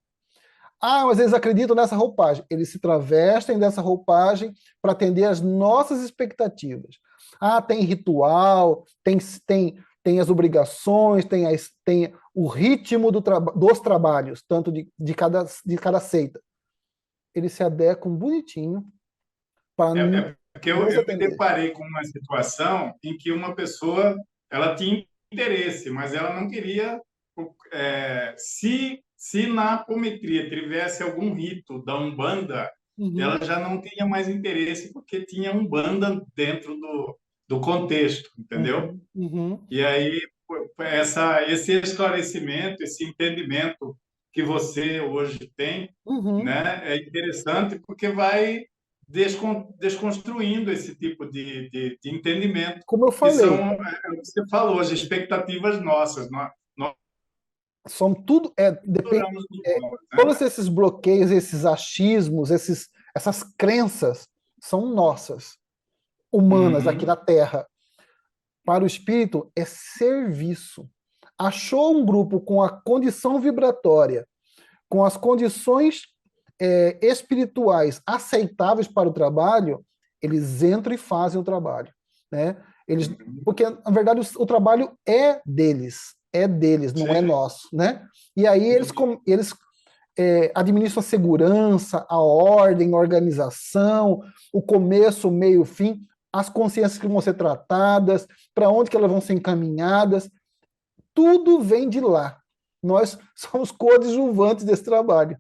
Ah, mas eles acreditam nessa roupagem. Eles se travestem dessa roupagem para atender às nossas expectativas. Ah, tem ritual, tem as obrigações, tem o ritmo dos trabalhos, tanto de cada seita. Eles se adequam bonitinho para É porque nos eu me atender. deparei com uma situação em que uma pessoa ela tinha interesse, mas ela não queria se na apometria tivesse algum rito da Umbanda, Uhum, ela já não tinha mais interesse porque tinha Umbanda dentro do contexto, entendeu? uhum, uhum, E aí esse esclarecimento, esse entendimento que você hoje tem, uhum. né, é interessante porque vai desconstruindo esse tipo de entendimento, Como eu que falei, são, o que você falou, as expectativas nossas. são tudo, depende, Adoramos os é, povos, né? todos esses bloqueios, esses achismos, essas crenças são nossas, humanas aqui na Uhum. Terra. Para o espírito é serviço. Achou um grupo com a condição vibratória, com as condições espirituais aceitáveis para o trabalho, eles entram e fazem o trabalho, né? Eles, porque na verdade o trabalho é deles, não é Sim, nosso, né? E aí sim. eles administram a segurança, a ordem, a organização, o começo, o meio, o fim, as consciências que vão ser tratadas, para onde que elas vão ser encaminhadas, tudo vem de lá. Nós somos coadjuvantes desse trabalho.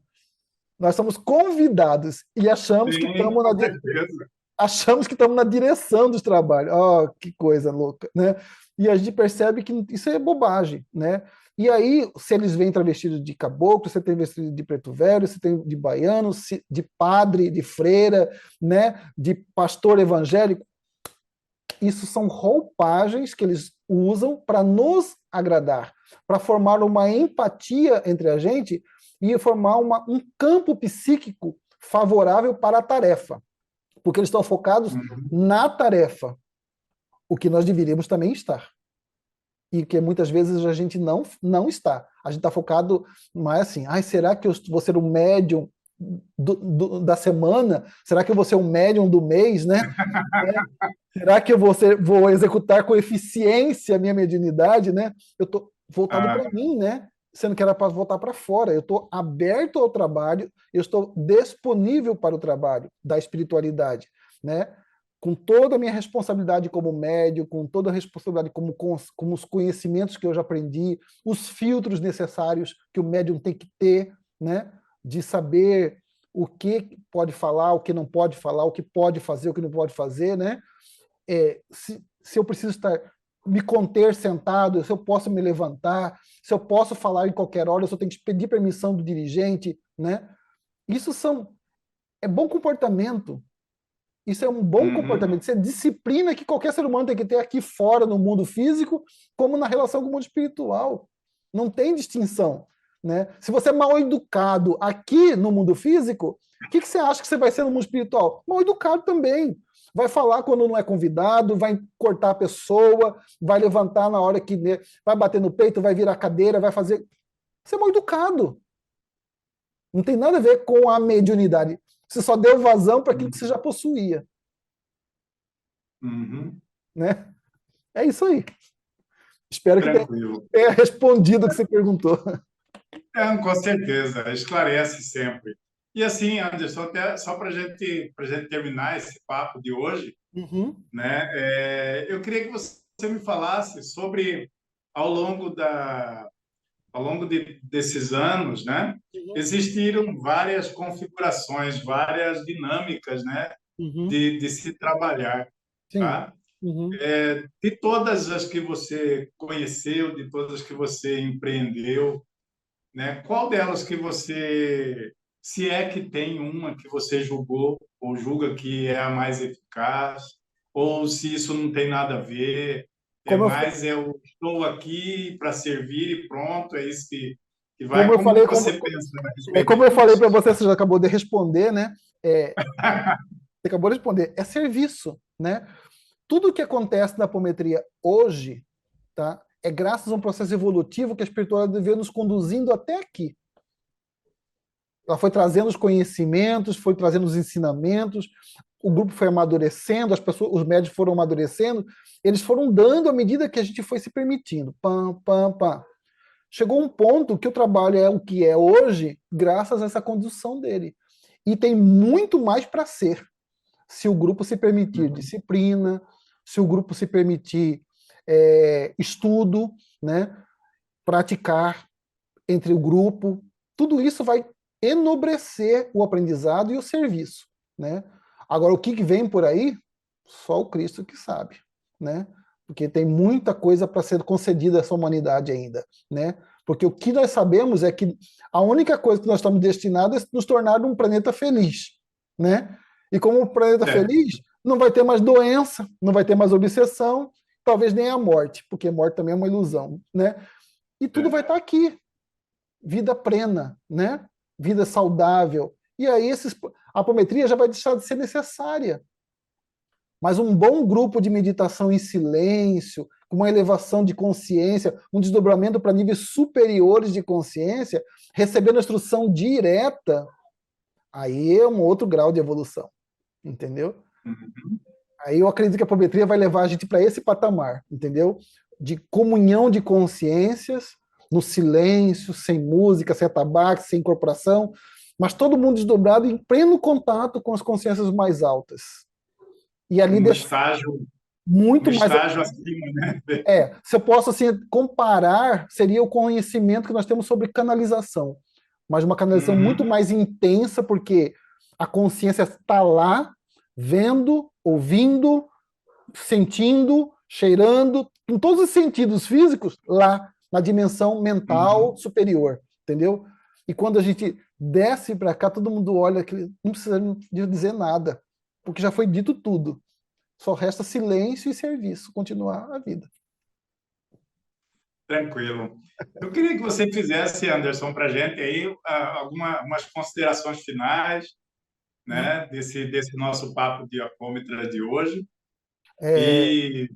Nós somos convidados e Sim, com certeza. achamos que estamos na direção dos trabalhos. Oh, que coisa louca, né? E a gente percebe que isso é bobagem, né? E aí, se eles vêm travestidos de caboclo, você tem vestido de preto velho, você tem de baiano, de padre, de freira, né? De pastor evangélico, isso são roupagens que eles usam para nos agradar, para formar uma empatia entre a gente e formar um campo psíquico favorável para a tarefa, porque eles estão focados Uhum. na tarefa, o que nós deveríamos também estar. E que muitas vezes a gente não está. A gente está focado mais assim, ai, será que eu vou ser um médium da semana? Será que eu vou ser um médium do mês, né? Será que vou executar com eficiência a minha mediunidade, né? Eu estou voltado Ah, para mim, né? Sendo que era para voltar para fora. Eu estou aberto ao trabalho, eu estou disponível para o trabalho da espiritualidade, né? Com toda a minha responsabilidade como médium, com toda a responsabilidade como os conhecimentos que eu já aprendi, os filtros necessários que o médium tem que ter, né? De saber o que pode falar, o que não pode falar, o que pode fazer, o que não pode fazer, né? Se eu preciso me conter sentado, se eu posso me levantar, se eu posso falar em qualquer hora, eu só tenho que pedir permissão do dirigente, né? Isso é bom comportamento. Isso é um bom comportamento. Isso é disciplina que qualquer ser humano tem que ter aqui fora, no mundo físico, como na relação com o mundo espiritual. Não tem distinção, né? Se você é mal educado aqui no mundo físico, o que você acha que você vai ser no mundo espiritual? Mal educado também. Vai falar quando não é convidado, vai cortar a pessoa, vai levantar na hora que vai bater no peito, vai virar cadeira, vai fazer. Você é mal educado. Não tem nada a ver com a mediunidade. Você só deu vazão para aquilo que você já possuía. Né? É isso aí. Espero que tenha respondido o que você perguntou. Com certeza, esclarece sempre. E assim, Anderson, até só para gente terminar esse papo de hoje, né? Eu queria que você me falasse sobre ao longo desses anos, né? Existiram várias configurações, várias dinâmicas, né? De se trabalhar, Sim. tá? De todas as que você conheceu, de todas as que você empreendeu, né? Qual delas que você, se é que tem uma que você julgou ou julga que é a mais eficaz, ou se isso não tem nada a ver, Como eu, mais eu estou aqui para servir e pronto, é isso que como vai. eu Como falei, você pensa a como respeito eu falei disso? para você, você já acabou de responder, né? Você acabou de responder. É serviço, né? Tudo que acontece na apometria hoje, tá? É graças a um processo evolutivo que a espiritualidade veio nos conduzindo até aqui. Ela foi trazendo os conhecimentos, foi trazendo os ensinamentos, o grupo foi amadurecendo, as pessoas, os médios foram amadurecendo, eles foram dando à medida que a gente foi se permitindo. Pam, pam, pam. Chegou um ponto que o trabalho é o que é hoje, graças a essa condução dele. E tem muito mais para ser, se o grupo se permitir disciplina, se o grupo se permitir estudo, né, praticar entre o grupo, tudo isso vai enobrecer o aprendizado e o serviço, né? Agora, o que vem por aí, só o Cristo que sabe, né? Porque tem muita coisa para ser concedida a essa humanidade ainda, né? Porque o que nós sabemos é que a única coisa que nós estamos destinados é nos tornar um planeta feliz, né? E como um planeta feliz, não vai ter mais doença, não vai ter mais obsessão, talvez nem a morte, porque morte também é uma ilusão, né? E tudo vai estar aqui, vida plena, né? Vida saudável. E aí a apometria já vai deixar de ser necessária. Mas um bom grupo de meditação em silêncio, com uma elevação de consciência, um desdobramento para níveis superiores de consciência, recebendo a instrução direta, aí é um outro grau de evolução. Entendeu? Aí eu acredito que a apometria vai levar a gente para esse patamar, entendeu? De comunhão de consciências, no silêncio, sem música, sem atabaque, sem incorporação, mas todo mundo desdobrado em pleno contato com as consciências mais altas. E ali muito mais estágio acima, né? se eu posso assim comparar, seria o conhecimento que nós temos sobre canalização, mas uma canalização muito mais intensa, porque a consciência está lá, vendo, ouvindo, sentindo, cheirando, em todos os sentidos físicos, lá na dimensão mental superior, entendeu? E quando a gente desce para cá, todo mundo olha, não precisa dizer nada, porque já foi dito tudo. Só resta silêncio e serviço, continuar a vida. Tranquilo. Eu queria que você fizesse, Anderson, para a gente aí algumas considerações finais, né, desse nosso papo de apômetra de hoje. E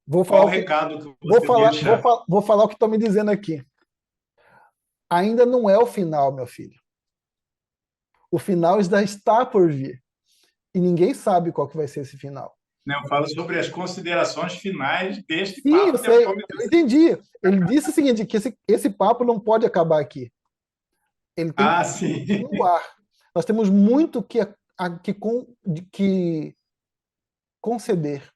qual o recado que você deixa? Vou falar o que estão me dizendo aqui. Ainda não é o final, meu filho. O final ainda está por vir. E ninguém sabe qual que vai ser esse final. Eu falo sobre as considerações finais deste Sim, papo eu de sei, apômetra. eu entendi. Ele disse o seguinte, que esse papo não pode acabar aqui. Ele tem sim. que continuar. Nós temos muito que conceder.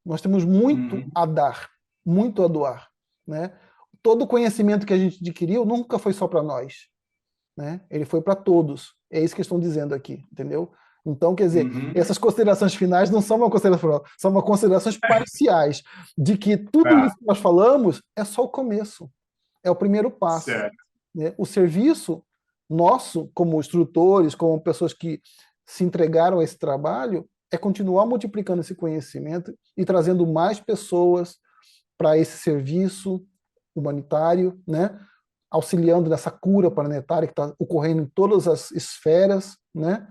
Nós temos muito a dar, muito a doar, né? Todo o conhecimento que a gente adquiriu nunca foi só para nós. né? Ele foi para todos. É isso que estão dizendo aqui, entendeu? Então, quer dizer, Uhum. essas considerações finais não são uma consideração final, são uma considerações parciais de que tudo Ah, isso que nós falamos é só o começo, é o primeiro passo, certo. né? O serviço nosso, como instrutores, como pessoas que se entregaram a esse trabalho, é continuar multiplicando esse conhecimento e trazendo mais pessoas para esse serviço humanitário, né? Auxiliando nessa cura planetária que está ocorrendo em todas as esferas, né?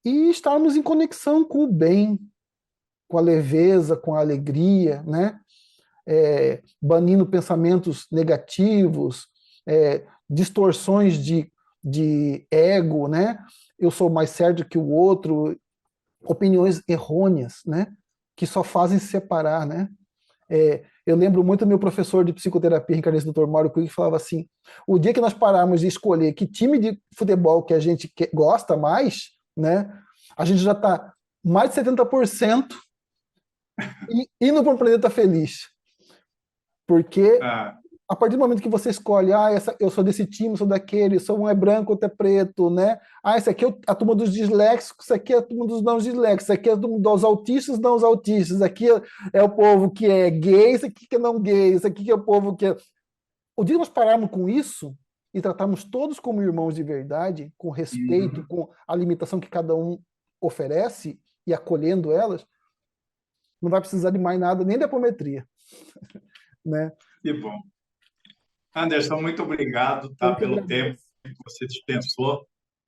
E estarmos em conexão com o bem, com a leveza, com a alegria, né? Banindo pensamentos negativos, distorções de ego, né? Eu sou mais certo que o outro, opiniões errôneas, né? Que só fazem separar, né? Eu lembro muito do meu professor de psicoterapia, reencarnista, Dr. Mauro Cui, que falava assim: o dia que nós pararmos de escolher que time de futebol que a gente gosta mais, né? A gente já está mais de 70% indo para um planeta feliz. Porque Ah, a partir do momento que você escolhe, eu sou desse time, sou daquele, sou um é branco, outro é preto, né? Esse aqui é a turma dos disléxicos, isso aqui é a turma dos não disléxicos, isso aqui é a turma dos autistas, não os autistas, isso aqui é o povo que é gay, isso aqui que é não gay, isso aqui que é o povo que é... O dia que nós pararmos com isso e tratarmos todos como irmãos de verdade, com respeito, uhum. com a limitação que cada um oferece e acolhendo elas, não vai precisar de mais nada, nem da apometria, né? Que bom. Anderson, muito obrigado, tá, Eu que pelo tempo agradeço. que você dispensou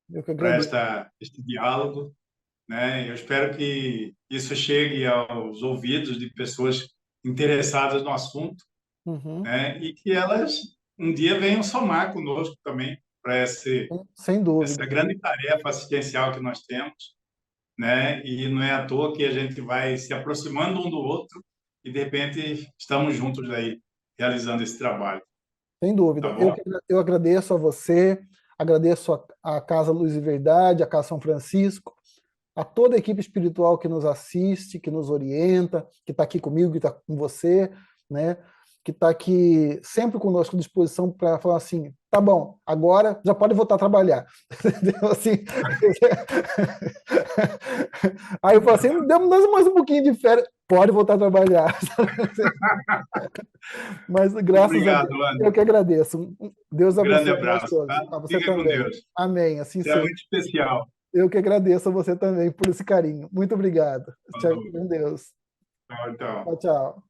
Eu que para agradeço. este diálogo, né? Eu espero que isso chegue aos ouvidos de pessoas interessadas no assunto, Uhum. né? E que elas um dia venham somar conosco também para Sem essa dúvida, grande tarefa assistencial que nós temos, né? E não é à toa que a gente vai se aproximando um do outro e de repente estamos juntos aí realizando esse trabalho, sem tá dúvida. bom? Eu agradeço a você, agradeço a Casa Luz e Verdade, a Casa São Francisco, a toda a equipe espiritual que nos assiste, que nos orienta, que está aqui comigo, que está com você, né? Que está aqui sempre conosco à disposição para falar assim, tá bom, agora já pode voltar a trabalhar. Entendeu? Assim, aí eu falo assim, demos mais um pouquinho de férias, pode voltar a trabalhar. Mas graças a Obrigado, Deus, eu Ana. que agradeço. Deus Um grande abençoe a nós abraço, todos. tá? A você Fica com também. Deus. Amém. Assim Você é seja. muito especial. Eu que agradeço a você também por esse carinho. Muito obrigado. Tchau, Falou. com Deus. Tchau, então. Tchau, tchau.